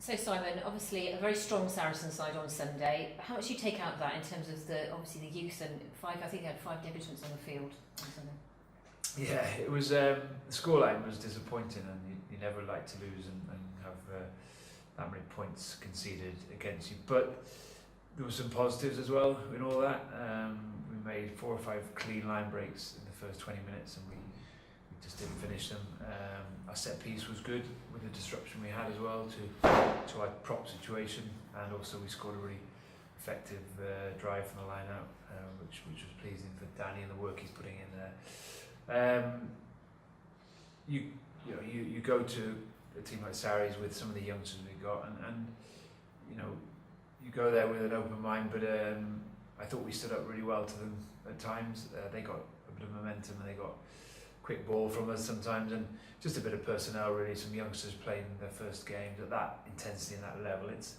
So Simon, obviously a very strong Saracen side on Sunday. How much do you take out of that in terms of the youth and five? I think they had 5 debutants on the field on Sunday. Yeah, it was the scoreline was disappointing, and you never like to lose and have that many points conceded against you. But there were some positives as well in all that. We made 4 or 5 clean line breaks in the first 20 minutes, and we just didn't finish them. Our set piece was good with the disruption we had as well to our prop situation, and also we scored a really effective drive from the line out, which was pleasing for Danny and the work he's putting in there. You go to a team like Sarries with some of the youngsters we got, and you go there with an open mind, but I thought we stood up really well to them at times. They got a bit of momentum, and they got quick ball from us sometimes, and just a bit of personnel really. Some youngsters playing their first games at that intensity and that level. It's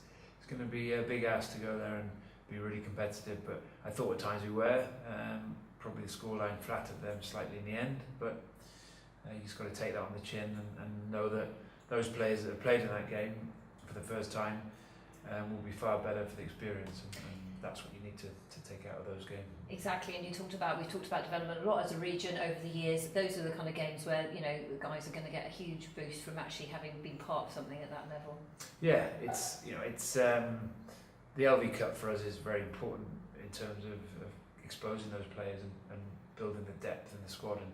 going to be a big ask to go there and be really competitive, but I thought at times we were. Probably the scoreline flattered them slightly in the end, but you just got to take that on the chin and know that those players that have played in that game for the first time will be far better for the experience, and that's what you need to take out of those games. Exactly, and we've talked about development a lot as a region over the years. Those are the kind of games where the guys are going to get a huge boost from actually having been part of something at that level. Yeah, it's the LV Cup for us is very important in terms of exposing those players and building the depth in the squad. And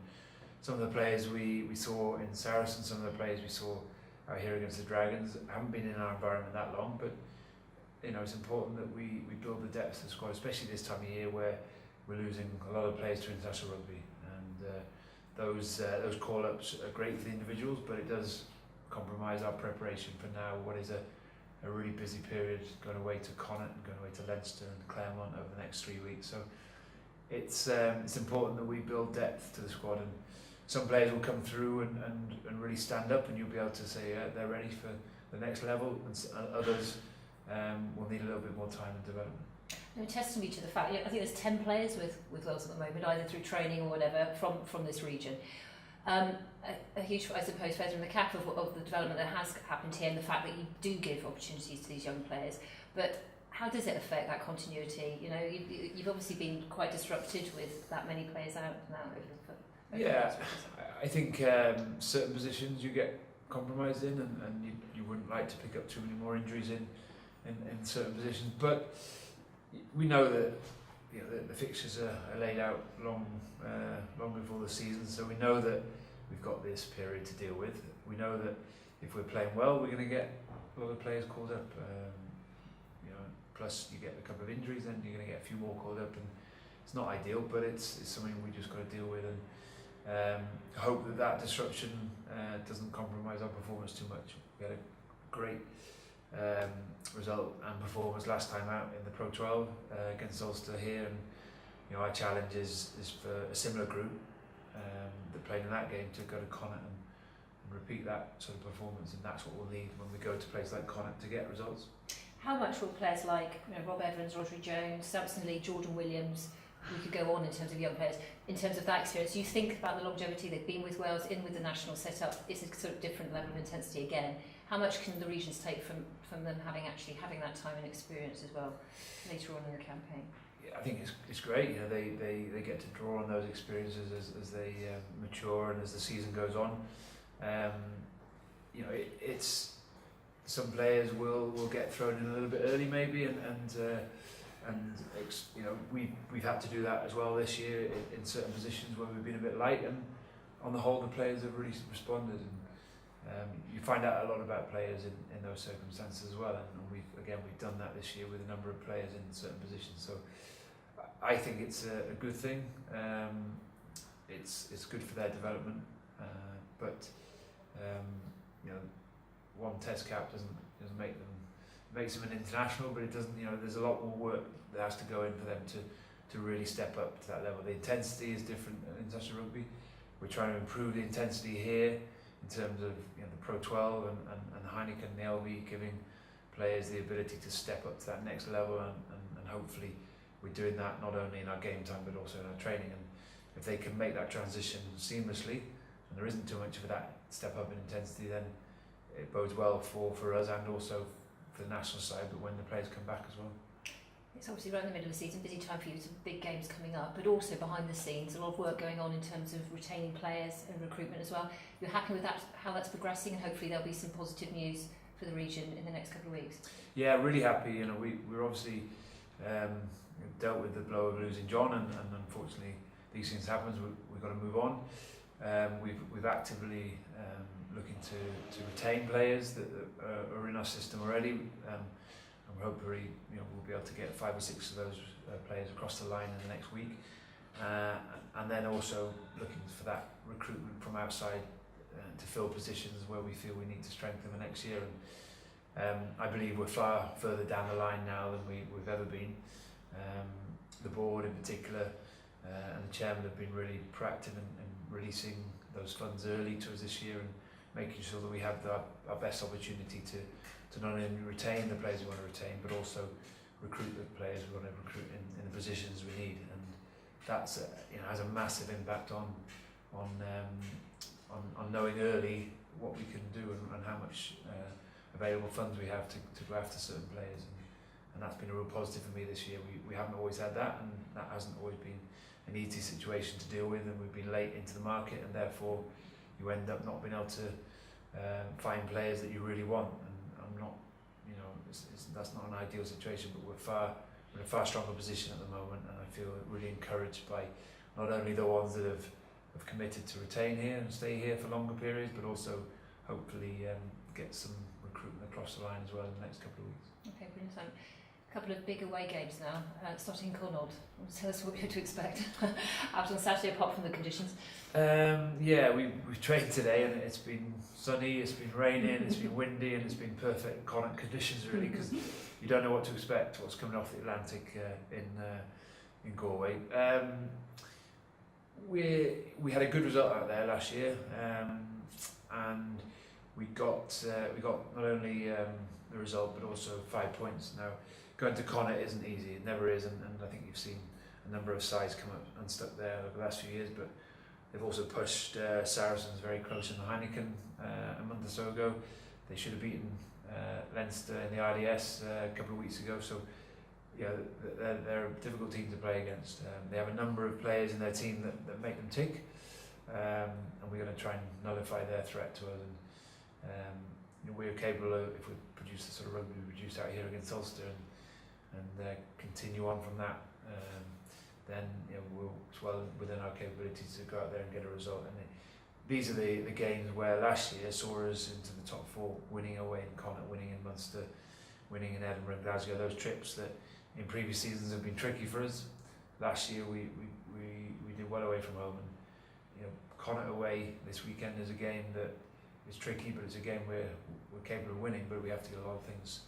some of the players we saw in Saracen, some of the players we saw out here against the Dragons haven't been in our environment that long, but it's important that we build the depth of the squad, especially this time of year where we're losing a lot of players to international rugby, and those call-ups are great for the individuals, but it does compromise our preparation for now what is a really busy period, going away to Connacht and going away to Leinster and Claremont over the next 3 weeks. So it's important that we build depth to the squad, and some players will come through and really stand up, and you'll be able to say they're ready for the next level, and others will need a little bit more time and development. Testimony to the fact, I think there's 10 players with Wales at the moment, either through training or whatever, from this region. A huge, I suppose, feather in the cap of the development that has happened here, and the fact that you do give opportunities to these young players. But how does it affect that continuity? You've obviously been quite disrupted with that many players out now. I think certain positions you get compromised in, and you wouldn't like to pick up too many more injuries in certain positions. But we know that the fixtures are laid out long before the season, so we know that we've got this period to deal with. We know that if we're playing well, we're going to get a lot of players called up. Plus you get a couple of injuries, then you're going to get a few more called up, and it's not ideal, but it's something we just got to deal with, and hope that disruption doesn't compromise our performance too much. We had a great result and performance last time out in the Pro 12 against Ulster here, and our challenge is for a similar group that played in that game to go to Connacht and repeat that sort of performance, and that's what we'll need when we go to places like Connacht to get results. How much will players like Rob Evans, Rodri Jones, Samson Lee, Jordan Williams, we could go on in terms of young players, in terms of that experience? You think about the longevity they've been with Wales, in with the national setup, it's a sort of different level of intensity again. How much can the regions take from them having that time and experience as well later on in the campaign? Yeah, I think it's great. They get to draw on those experiences as they mature and as the season goes on. It's some players will get thrown in a little bit early maybe, and we've had to do that as well this year in certain positions where we've been a bit light, and on the whole the players have really responded, and you find out a lot about players in those circumstances as well, and we've done that this year with a number of players in certain positions. So I think it's a good thing. It's good for their development, but one test cap doesn't make them, makes them an international, but it doesn't. There's a lot more work that has to go in for them to really step up to that level. The intensity is different in international rugby. We're trying to improve the intensity here in terms of the Pro 12 and Heineken and the LV, giving players the ability to step up to that next level, and hopefully we're doing that not only in our game time but also in our training. And if they can make that transition seamlessly, and there isn't too much of that step up in intensity, then it bodes well for us and also for the national side, but when the players come back as well. It's obviously right in the middle of the season, busy time for you, some big games coming up, but also behind the scenes, a lot of work going on in terms of retaining players and recruitment as well. You're happy with that, how that's progressing, and hopefully there'll be some positive news for the region in the next couple of weeks? Yeah, really happy. You know, we're obviously dealt with the blow of losing John, and unfortunately these things happen. We've got to move on. We've actively looking to retain players that are in our system already. And hopefully, you know, we'll be able to get 5 or 6 of those players across the line in the next week, and then also looking for that recruitment from outside to fill positions where we feel we need to strengthen the next year. And I believe we're far further down the line now than we've ever been. The board in particular and the chairman have been really proactive in releasing those funds early to us this year and making sure that we have our best opportunity to not only retain the players we want to retain, but also recruit the players we want to recruit in the positions we need. And that's you know, has a massive impact on knowing early what we can do and how much available funds we have to go after certain players. And that's been a real positive for me this year. We haven't always had that, and that hasn't always been an easy situation to deal with, and we've been late into the market, and therefore you end up not being able to find players that you really want. And I'm not, you know, that's not an ideal situation, but we're in a far stronger position at the moment, and I feel really encouraged by not only the ones that have committed to retain here and stay here for longer periods, but also hopefully get some recruitment across the line as well in the next couple of weeks. Okay, brilliant. A couple of big away games now, starting in Connaught. Tell us what you're to expect out on Saturday, apart from the conditions. Yeah, we've trained today, and it's been sunny, it's been raining, it's been windy, and it's been perfect Connaught conditions really, because you don't know what to expect, what's coming off the Atlantic in Galway. We had a good result out there last year, and we got not only the result but also 5 points. Now, going to Connaught isn't easy, it never is, and I think you've seen a number of sides come up unstuck there over the last few years, but they've also pushed Saracens very close in the Heineken a month or so ago. They should have beaten Leinster in the RDS a couple of weeks ago, so yeah, they're a difficult team to play against. They have a number of players in their team that make them tick, and we're going to try and nullify their threat to us. And you know, we're capable of, if we produce the sort of rugby we produced out here against Ulster and continue on from that, then you know, it's well within our capabilities to go out there and get a result. And these are the games where last year saw us into the top 4, winning away in Connaught, winning in Munster, winning in Edinburgh and Glasgow. Those trips that in previous seasons have been tricky for us. Last year we did well away from home, and you know, Connaught away this weekend is a game that is tricky, but it's a game where we're capable of winning, but we have to get a lot of things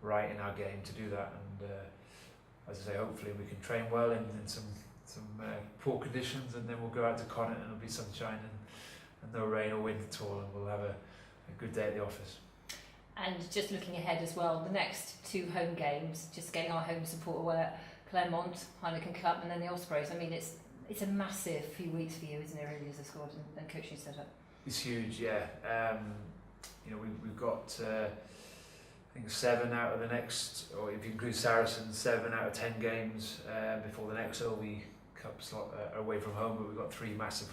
right in our game to do that. And as I say, hopefully we can train well in some poor conditions, and then we'll go out to Connaught and it'll be sunshine and no rain or wind at all, and we'll have a good day at the office. And just looking ahead as well, the next 2 home games, just getting our home support away at Claremont, Heineken Cup, and then the Ospreys. I mean, it's a massive few weeks for you, isn't it, really, as a squad and coaching setup? It's huge, yeah. You know, we've got I think 7 out of the next, or if you include Saracens, 7 out of 10 games before the next OV Cup slot away from home. But we've got 3 massive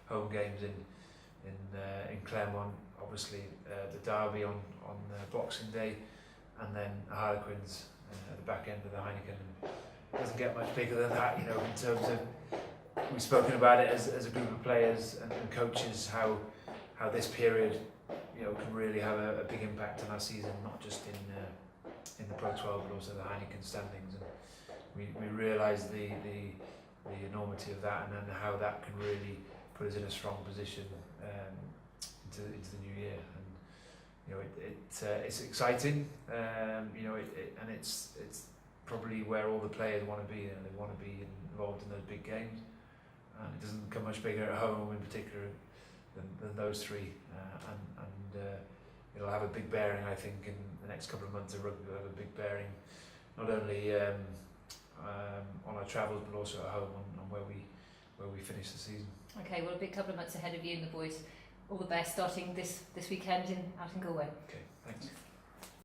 home games in Claremont. Obviously, the derby on Boxing Day, and then Harlequins at the back end of the Heineken. It doesn't get much bigger than that, you know, in terms of, we've spoken about it as a group of players and coaches, how this period, you know, can really have a big impact on our season, not just in the Pro 12 but also the Heineken standings. And we realise the enormity of that, and then how that can really put us in a strong position into the new year. And you know, it's exciting, you know, and it's probably where all the players want to be, and they want to be involved in those big games. And it doesn't come much bigger at home in particular than those 3, and it'll have a big bearing, I think, in the next couple of months. Of rugby will have a big bearing, not only on our travels but also at home on where we finish the season. Okay, well, a big couple of months ahead of you and the boys all the best starting this weekend out in Galway. Okay, thanks.